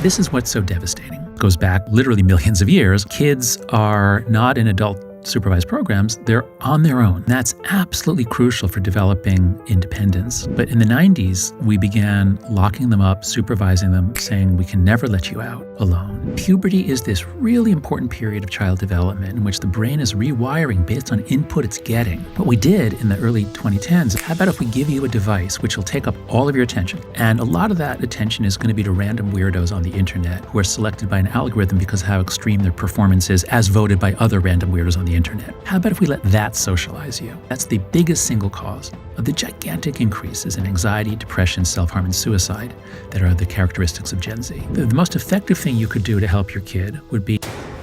This is what's so devastating. It goes back literally millions of years. Kids are not in adult supervised programs, they're on their own. That's absolutely crucial for developing independence. But in the 90s, we began locking them up, supervising them, saying we can never let you out alone. Puberty is this really important period of child development in which the brain is rewiring based on input it's getting. What we did in the early 2010s, how about if we give you a device which will take up all of your attention? And a lot of that attention is going to be to random weirdos on the internet who are selected by an algorithm because of how extreme their performance is as voted by other random weirdos on the internet. How about if we let that socialize you? That's the biggest single cause of the gigantic increases in anxiety, depression, self-harm, and suicide that are the characteristics of Gen Z. The most effective thing you could do to help your kid would be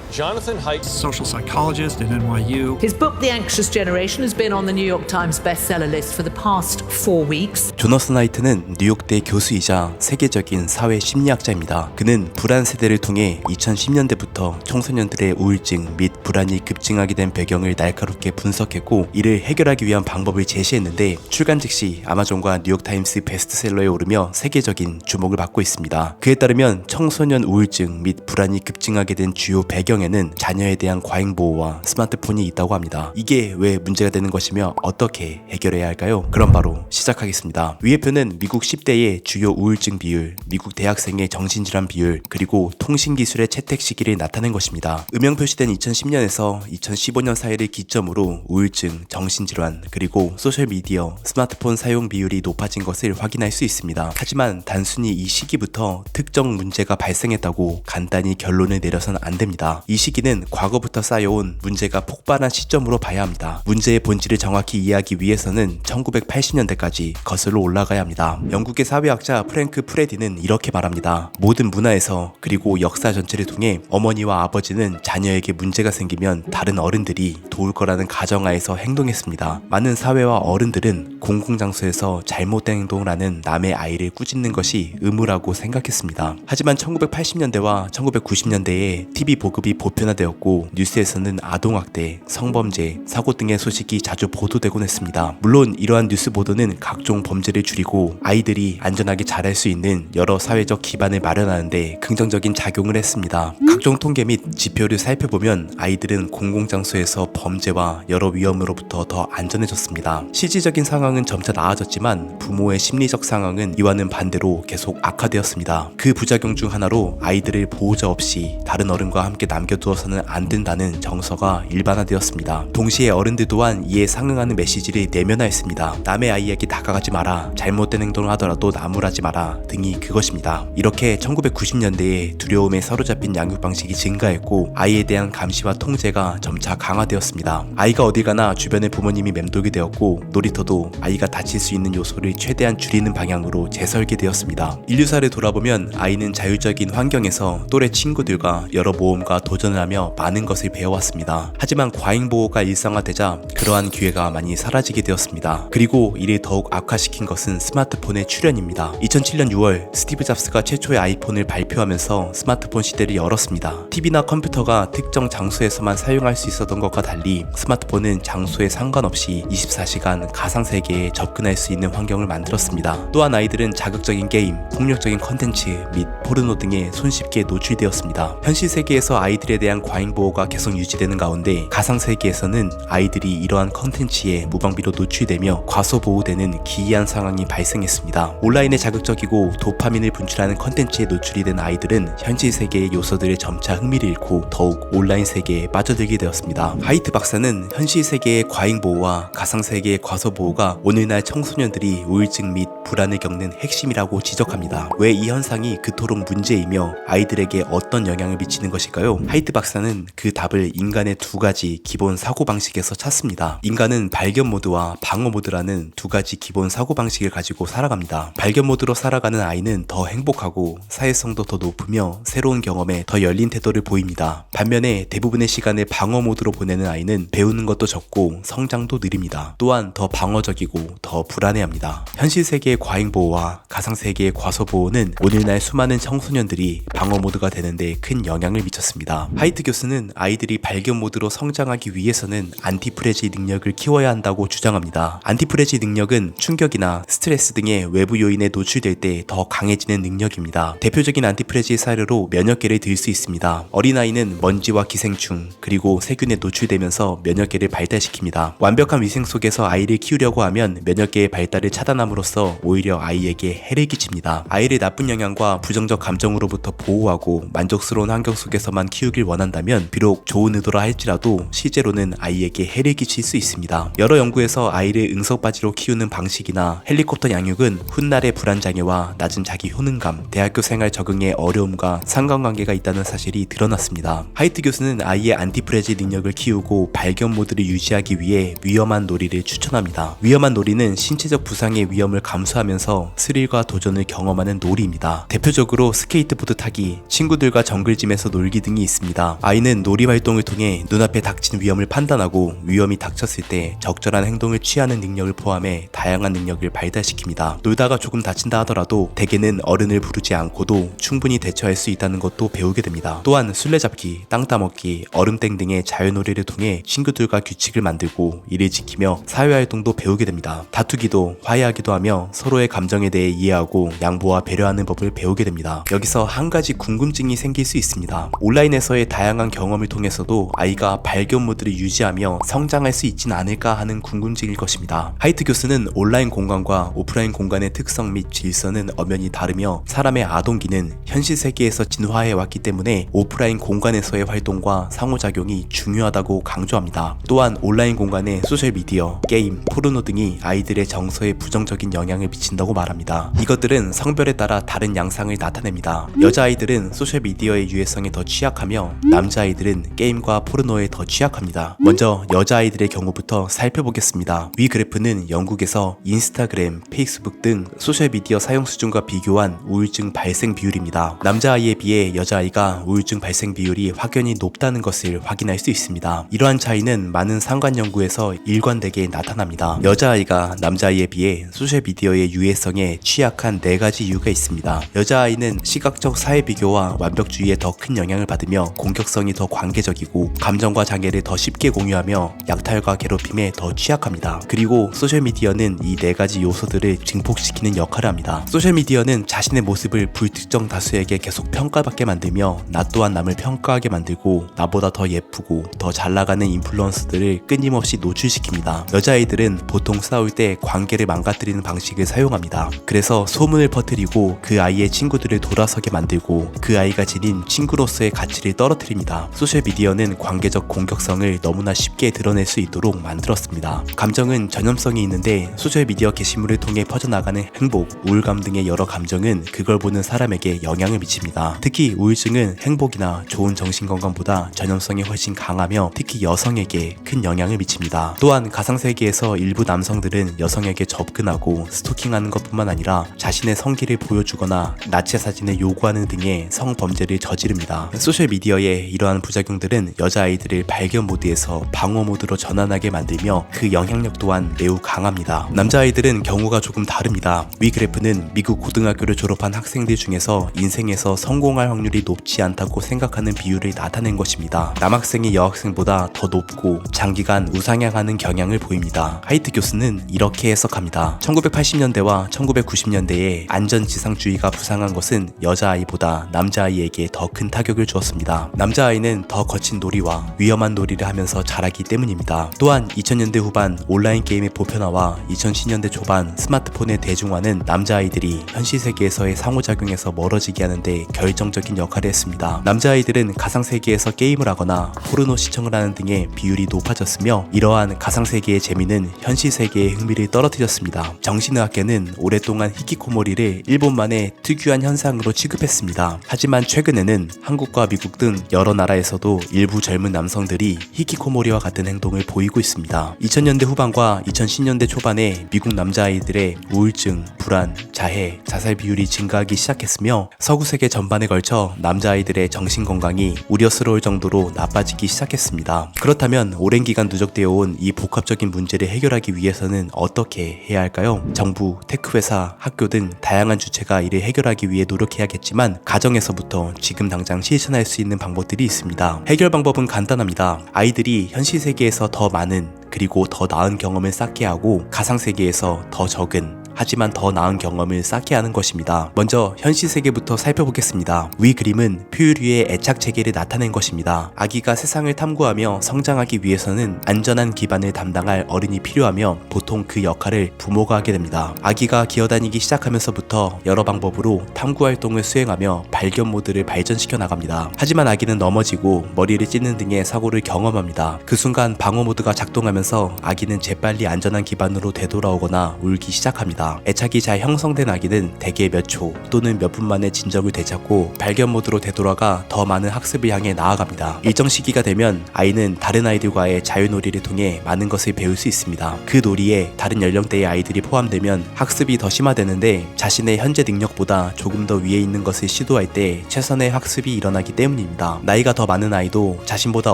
Jonathan Haidt, social psychologist at NYU. His book, The Anxious Generation, has been on the New York Times bestseller list for the past 4 weeks. 조너슨 하이트는 뉴욕대 교수이자 세계적인 사회 심리학자입니다. 그는 불안 세대를 통해 2010년대부터 청소년들의 우울증 및 불안이 급증하게 된 배경을 날카롭게 분석했고 이를 해결하기 위한 방법을 제시했는데 출간 즉시 아마존과 뉴욕타임스 베스트셀러에 오르며 세계적인 주목을 받고 있습니다. 그에 따르면 청소년 우울증 및 불안이 급증하게 된 주요 배경에는 자녀에 대한 과잉 보호와 스마트폰이 있다고 합니다. 이게 왜 문제가 되는 것이며 어떻게 해결해야 할까요? 그럼 바로 시작하겠습니다. 위의 표는 미국 10대의 주요 우울증 비율, 미국 대학생의 정신질환 비율, 그리고 통신기술의 채택 시기를 나타낸 것입니다. 음영 표시된 2010년에서 2015년 사이를 기점으로 우울증, 정신질환, 그리고 소셜미디어, 스마트폰 사용 비율이 높아진 것을 확인할 수 있습니다. 하지만 단순히 이 시기부터 특정 문제가 발생했다고 간단히 결론을 내려서는 안 됩니다. 이 시기는 과거부터 쌓여온 문제가 폭발한 시점으로 봐야 합니다. 문제의 본질을 정확히 이해하기 위해서는 1980년대까지 거슬러 올라가야 합니다. 영국의 사회학자 프랭크 프레디는 이렇게 말합니다. 모든 문화에서 그리고 역사 전체를 통해 어머니와 아버지는 자녀에게 문제가 생기면 다른 어른들이 도울 거라는 가정하에서 행동했습니다. 많은 사회와 어른들은 공공장소에서 잘못된 행동을 하는 남의 아이를 꾸짖는 것이 의무라고 생각했습니다. 하지만 1980년대와 1990년대에 TV 보급이 보편화되었고 뉴스에서는 아동학대, 성범죄, 사고 등의 소식이 자주 보도되곤 했습니다. 물론 이러한 뉴스 보도는 각종 범죄를 줄이고 아이들이 안전하게 자랄 수 있는 여러 사회적 기반을 마련하는데 긍정적인 작용을 했습니다. 각종 통계 및 지표를 살펴보면 아이들은 공공장소에서 범죄와 여러 위험으로부터 더 안전해졌습니다. 실질적인 상황은 점차 나아졌지만 부모의 심리적 상황은 이와는 반대로 계속 악화되었습니다. 그 부작용 중 하나로 아이들을 보호자 없이 다른 어른과 함께 남겨두어서는 안 된다는 정서가 일반화되었습니다. 동시에 어른들 또한 이에 상응하는 메시지를 내면화했습니다. 남의 아이에게 다가가지 마라, 잘못된 행동을 하더라도 나무라지 마라 등이 그것입니다. 이렇게 1990년대에 두려움에 사로잡힌 양육 방식이 증가했고 아이에 대한 감시와 통제가 점차 강화되었습니다. 아이가 어딜 가나 주변의 부모님이 맴돌게 되었고 놀이터도 아이가 다칠 수 있는 요소를 최대한 줄이는 방향으로 재설계되었습니다. 인류사를 돌아보면 아이는 자율적인 환경에서 또래 친구들과 여러 모험과 도전을 하며 많은 것을 배워왔습니다. 하지만 과잉보호가 일상화되자 그러한 기회가 많이 사라지게 되었습니다. 그리고 이를 더욱 악화시킨 것은 스마트폰의 출현입니다. 2007년 6월 스티브 잡스가 최초의 아이폰을 발표하면서 스마트폰 시대를 열었습니다. TV나 컴퓨터가 특정 장소에서만 사용할 수 있었던 것과 달리 스마트폰은 장소에 상관없이 24시간 가상세계에 접근할 수 있는 환경을 만들었습니다. 또한 아이들은 자극적인 게임, 폭력적인 컨텐츠 및 포르노 등에 손쉽게 노출되었습니다. 현실 세계에서 아이들에 대한 과잉보호가 계속 유지되는 가운데 가상세계에서는 아이들이 이러한 컨텐츠에 무방비로 노출되며 과소보호되는 기이한 상황이 발생했습니다. 온라인에 자극적이고 도파민을 분출하는 컨텐츠에 노출이 된 아이들은 현실 세계의 요소들에 점차 흥미를 잃고 더욱 온라인 세계에 빠져들게 되었습니다. 하이트 박사는 현실 세계의 과잉보호와 가상세계의 과소보호가 오늘날 청소년들이 우울증 및 불안을 겪는 핵심이라고 지적합니다. 왜 이 현상이 그토록 문제이며 아이들에게 어떤 영향을 미치는 것일까요? 하이트 박사는 그 답을 인간의 두 가지 기본 사고방식에서 찾습니다. 인간은 발견 모드와 방어 모드라는 두 가지 기본 사고방식을 가지고 살아갑니다. 발견 모드로 살아가는 아이는 더 행복하고 사회성도 더 높으며 새로운 경험에 더 열린 태도를 보입니다. 반면에 대부분의 시간을 방어 모드로 보내는 아이는 배우는 것도 적고 성장도 느립니다. 또한 더 방어적이고 더 불안해합니다. 현실 세계의 가상세계의 과잉보호와 가상세계의 과소보호는 오늘날 수많은 청소년들이 방어 모드가 되는데 큰 영향을 미쳤습니다. 하이트 교수는 아이들이 발견 모드로 성장하기 위해서는 안티프레지 능력을 키워야 한다고 주장합니다. 안티프레지 능력은 충격이나 스트레스 등의 외부 요인에 노출될 때 더 강해지는 능력입니다. 대표적인 안티프레지 사례로 면역계를 들 수 있습니다. 어린아이는 먼지와 기생충 그리고 세균에 노출되면서 면역계를 발달시킵니다. 완벽한 위생 속에서 아이를 키우려고 하면 면역계의 발달을 차단함으로써 오히려 아이에게 해를 끼칩니다. 아이를 나쁜 영향과 부정적 감정으로부터 보호하고 만족스러운 환경 속에서만 키우길 원한다면 비록 좋은 의도라 할지라도 실제로는 아이에게 해를 끼칠 수 있습니다. 여러 연구에서 아이를 응석바지로 키우는 방식이나 헬리콥터 양육은 훗날의 불안장애와 낮은 자기 효능감, 대학교 생활 적응의 어려움과 상관관계가 있다는 사실이 드러났습니다. 하이트 교수는 아이의 안티프레지 능력을 키우고 발견 모드를 유지하기 위해 위험한 놀이를 추천합니다. 위험한 놀이는 신체적 부상의 위험을 감수하면서 스릴과 도전을 경험하는 놀이입니다. 대표적으로 스케이트보드 타기, 친구들과 정글짐에서 놀기 등이 있습니다. 아이는 놀이 활동을 통해 눈앞에 닥친 위험을 판단하고 위험이 닥쳤을 때 적절한 행동을 취하는 능력을 포함해 다양한 능력을 발달시킵니다. 놀다가 조금 다친다 하더라도 대개는 어른을 부르지 않고도 충분히 대처할 수 있다는 것도 배우게 됩니다. 또한 술래잡기, 땅 따먹기, 얼음땡 등의 자유놀이를 통해 친구들과 규칙을 만들고 이를 지키며 사회활동도 배우게 됩니다. 다투기도 화해하기도 하며 서로의 감정에 대해 이해하고 양보와 배려하는 법을 배우게 됩니다. 여기서 한 가지 궁금증이 생길 수 있습니다. 온라인에서의 다양한 경험을 통해서도 아이가 발견 모드를 유지하며 성장할 수 있진 않을까 하는 궁금증일 것입니다. 하이트 교수는 온라인 공간과 오프라인 공간의 특성 및 질서는 엄연히 다르며 사람의 아동기는 현실 세계에서 진화해왔기 때문에 오프라인 공간에서의 활동과 상호작용이 중요하다고 강조합니다. 또한 온라인 공간의 소셜미디어, 게임, 포르노 등이 아이들의 정서에 부정적인 영향을 미친다고 말합니다. 이것들은 성별에 따라 다른 양상을 나타냅니다. 여자아이들은 소셜미디어의 유해성에 더 취약하며 남자아이들은 게임과 포르노에 더 취약합니다. 먼저 여자아이들의 경우부터 살펴보겠습니다. 위 그래프는 영국에서 인스타그램, 페이스북 등 소셜미디어 사용 수준과 비교한 우울증 발생 비율입니다. 남자아이에 비해 여자아이가 우울증 발생 비율이 확연히 높다는 것을 확인할 수 있습니다. 이러한 차이는 많은 상관 연구에서 일관되게 나타납니다. 여자아이가 남자아이에 비해 소셜미디어의 유해성에 취약한 4가지 이유가 있습니다. 여자아이는 시각적 사회 비교와 완벽주의에 더 큰 영향을 받으며 공격성이 더 관계적이고 감정과 장애를 더 쉽게 공유하며 약탈과 괴롭힘에 더 취약합니다. 그리고 소셜미디어는 이 4가지 요소들을 증폭시키는 역할을 합니다. 소셜미디어는 자신의 모습을 불특정 다수에게 계속 평가받게 만들며 나 또한 남을 평가하게 만들고 나보다 더 예쁘고 더 잘나가는 인플루언서들을 끊임없이 노출시킵니다. 여자아이들은 보통 싸울 때 관계를 망가뜨리는 방식을 사용합니다. 그래서 소문을 퍼뜨리고 그 아이의 친구들을 돌아서게 만들고 그 아이가 지닌 친구로서의 가치를 떨어뜨립니다. 소셜미디어는 관계적 공격성을 너무나 쉽게 드러낼 수 있도록 만들었습니다. 감정은 전염성이 있는데 소셜미디어 게시물을 통해 퍼져나가는 행복, 우울감 등의 여러 감정은 그걸 보는 사람에게 영향을 미칩니다. 특히 우울증은 행복이나 좋은 정신건강보다 전염성이 훨씬 강하며 특히 여성에게 큰 영향을 미칩니다. 또한 가상세계에서 일부 남성들은 여성에게 접근하고 스토킹하는 것뿐만 아니라 자신의 성기를 보여주거나 나체 사진을 요구하는 등의 성범죄를 저지릅니다. 소셜미디어의 이러한 부작용들은 여자아이들을 발견 모드에서 방어 모드로 전환하게 만들며 그 영향력 또한 매우 강합니다. 남자아이들은 경우가 조금 다릅니다. 위 그래프는 미국 고등학교를 졸업한 학생들 중에서 인생에서 성공할 확률이 높지 않다고 생각하는 비율을 나타낸 것입니다. 남학생이 여학생보다 더 높고 장기간 우상향하는 경향을 보입니다. 하이트 교수는 이렇게 해석합니다. 1980년대와 1990년대에 안전지상주의가 부상한 것은 여자아이보다 남자아이에게 더 큰 타격을 주었습니다. 남자아이는 더 거친 놀이와 위험한 놀이를 하면서 자라기 때문입니다. 또한 2000년대 후반 온라인 게임의 보편화와 2010년대 초반 스마트폰의 대중화는 남자아이들이 현실 세계에서의 상호작용에서 멀어지게 하는데 결정적인 역할을 했습니다. 남자아이들은 가상세계에서 게임을 하거나 포르노 시청을 하는 등의 비율이 높아졌으며 이러한 가상세계의 재미는 현실 세계의 흥미를 떨어뜨렸습니다. 정신의학계는 오랫동안 히키코모리를 일본만의 특유한 현상으로 취급했습니다. 하지만 최근에는 한국과 미국 등 여러 나라에서도 일부 젊은 남성들이 히키코모리와 같은 행동을 보이고 있습니다. 2000년대 후반과 2010년대 초반에 미국 남자아이들의 우울증, 불안, 자해, 자살 비율이 증가하기 시작했으며 서구 세계 전반에 걸쳐 남자아이들의 정신건강이 우려스러울 정도로 나빠지기 시작했습니다. 그렇다면 오랜 기간 누적되어 온 이 복합적인 문제를 해결하기 위해서는 어떻게 해야 할까요? 정부, 정부, 테크회사, 학교 등 다양한 주체가 이를 해결하기 위해 노력해야겠지만 가정에서부터 지금 당장 실천할 수 있는 방법들이 있습니다. 해결 방법은 간단합니다. 아이들이 현실 세계에서 더 많은 그리고 더 나은 경험을 쌓게 하고 가상 세계에서 더 적은 하지만 더 나은 경험을 쌓게 하는 것입니다. 먼저 현실 세계부터 살펴보겠습니다. 위 그림은 표유류의 애착 체계를 나타낸 것입니다. 아기가 세상을 탐구하며 성장하기 위해서는 안전한 기반을 담당할 어른이 필요하며 보통 그 역할을 부모가 하게 됩니다. 아기가 기어다니기 시작하면서부터 여러 방법으로 탐구 활동을 수행하며 발견 모드를 발전시켜 나갑니다. 하지만 아기는 넘어지고 머리를 찢는 등의 사고를 경험합니다. 그 순간 방어 모드가 작동하면서 아기는 재빨리 안전한 기반으로 되돌아오거나 울기 시작합니다. 애착이 잘 형성된 아기는 대개 몇 초 또는 몇 분 만에 진정을 되찾고 발견 모드로 되돌아가 더 많은 학습을 향해 나아갑니다. 일정 시기가 되면 아이는 다른 아이들과의 자유놀이를 통해 많은 것을 배울 수 있습니다. 그 놀이에 다른 연령대의 아이들이 포함되면 학습이 더 심화되는데 자신의 현재 능력보다 조금 더 위에 있는 것을 시도할 때 최선의 학습이 일어나기 때문입니다. 나이가 더 많은 아이도 자신보다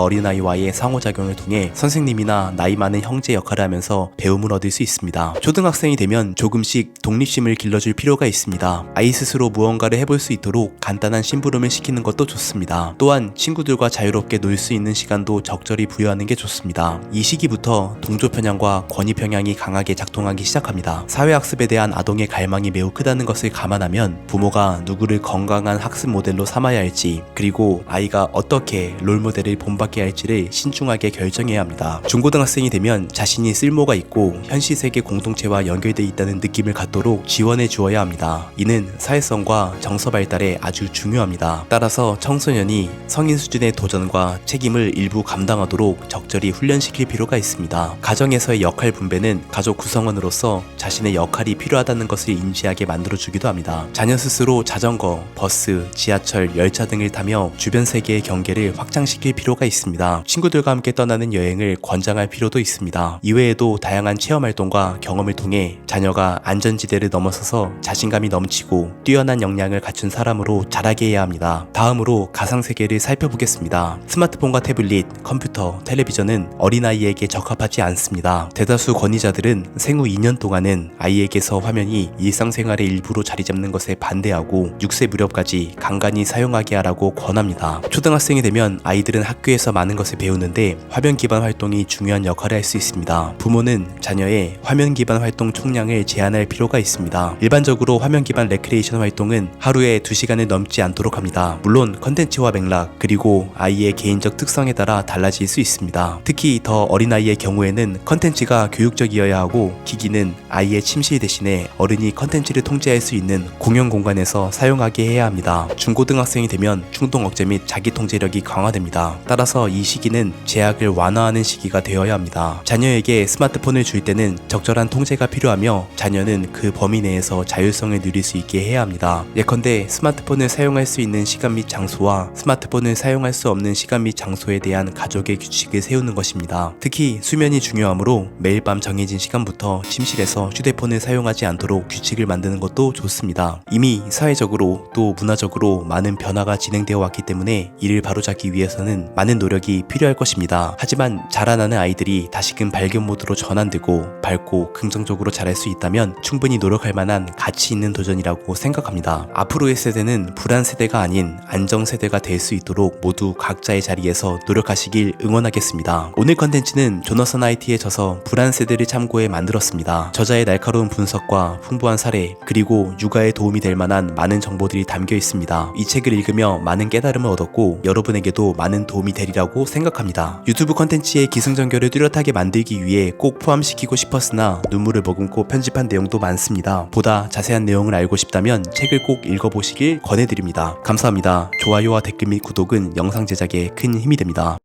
어린 아이와의 상호작용을 통해 선생님이나 나이 많은 형제 역할을 하면서 배움을 얻을 수 있습니다. 초등학생이 되면 조금씩 독립심을 길러줄 필요가 있습니다. 아이 스스로 무언가를 해볼 수 있도록 간단한 심부름을 시키는 것도 좋습니다. 또한 친구들과 자유롭게 놀 수 있는 시간도 적절히 부여하는 게 좋습니다. 이 시기부터 동조 편향과 권위 편향이 강하게 작동하기 시작합니다. 사회학습에 대한 아동의 갈망이 매우 크다는 것을 감안하면 부모가 누구를 건강한 학습 모델로 삼아야 할지 그리고 아이가 어떻게 롤모델을 본받게 할지를 신중하게 결정해야 합니다. 중고등학생이 되면 자신이 쓸모가 있고 현실 세계 공동체와 연결되어 있다는 느낌을 갖도록 지원해 주어야 합니다. 이는 사회성과 정서 발달에 아주 중요합니다. 따라서 청소년이 성인 수준의 도전과 책임을 일부 감당하도록 적절히 훈련시킬 필요가 있습니다. 가정에서의 역할 분배는 가족 구성원으로서 자신의 역할이 필요하다는 것을 인지하게 만들어주기도 합니다. 자녀 스스로 자전거, 버스, 지하철, 열차 등을 타며 주변 세계의 경계를 확장시킬 필요가 있습니다. 친구들과 함께 떠나는 여행을 권장할 필요도 있습니다. 이외에도 다양한 체험 활동과 경험을 통해 자녀가 안전지대를 넘어서서 자신감이 넘치고 뛰어난 역량을 갖춘 사람으로 자라게 해야 합니다. 다음으로 가상세계를 살펴보겠습니다. 스마트폰과 태블릿, 컴퓨터, 텔레비전은 어린아이에게 적합하지 않습니다. 대다수 권위자들은 생후 2년 동안은 아이에게서 화면이 일상생활의 일부로 자리 잡는 것에 반대하고 6세 무렵까지 간간히 사용하게 하라고 권합니다. 초등학생이 되면 아이들은 학교에서 많은 것을 배우는데 화면 기반 활동이 중요한 역할을 할 수 있습니다. 부모는 자녀의 화면 기반 활동 총량을 제한할 필요가 있습니다. 일반적으로 화면 기반 레크레이션 활동은 하루에 2시간을 넘지 않도록 합니다. 물론 컨텐츠와 맥락 그리고 아이의 개인적 특성에 따라 달라질 수 있습니다. 특히 더 어린아이의 경우에는 컨텐츠가 교육적이어야 하고 기기는 아이의 침실 대신에 어른이 컨텐츠를 통제할 수 있는 공용 공간에서 사용하게 해야 합니다. 중고등학생이 되면 충동 억제 및 자기 통제력이 강화됩니다. 따라서 이 시기는 제약을 완화하는 시기가 되어야 합니다. 자녀에게 스마트폰을 줄 때는 적절한 통제가 필요하며 자녀는 그 범위 내에서 자율성을 누릴 수 있게 해야 합니다. 예컨대 스마트폰을 사용할 수 있는 시간 및 장소와 스마트폰을 사용할 수 없는 시간 및 장소에 대한 가족의 규칙을 세우는 것입니다. 특히 수면이 중요하므로 매일 밤 정해진 시간부터 침실에서 휴대폰을 사용하지 않도록 규칙을 만드는 것도 좋습니다. 이미 사회적으로 또 문화적으로 많은 변화가 진행되어 왔기 때문에 이를 바로잡기 위해서는 많은 노력이 필요할 것입니다. 하지만 자라나는 아이들이 다시금 발견 모드로 전환되고 밝고 긍정적으로 자랄 수 있다면 충분히 노력할 만한 가치 있는 도전이라고 생각합니다. 앞으로의 세대는 불안 세대가 아닌 안정 세대가 될 수 있도록 모두 각자의 자리에서 노력하시길 응원하겠습니다. 오늘 컨텐츠는 조너선 IT에 져서 불안 세대를 참고해 만들었습니다. 저자의 날카로운 분석과 풍부한 사례 그리고 육아에 도움이 될 만한 많은 정보들이 담겨 있습니다. 이 책을 읽으며 많은 깨달음을 얻었고 여러분에게도 많은 도움이 되리라고 생각합니다. 유튜브 컨텐츠의 기승전결을 뚜렷하게 만들기 위해 꼭 포함시키고 싶었으나 눈물을 머금고 편집한 내용도 많습니다. 보다 자세한 내용을 알고 싶다면 책을 꼭 읽어보시길 권해드립니다. 감사합니다. 좋아요와 댓글 및 구독은 영상 제작에 큰 힘이 됩니다.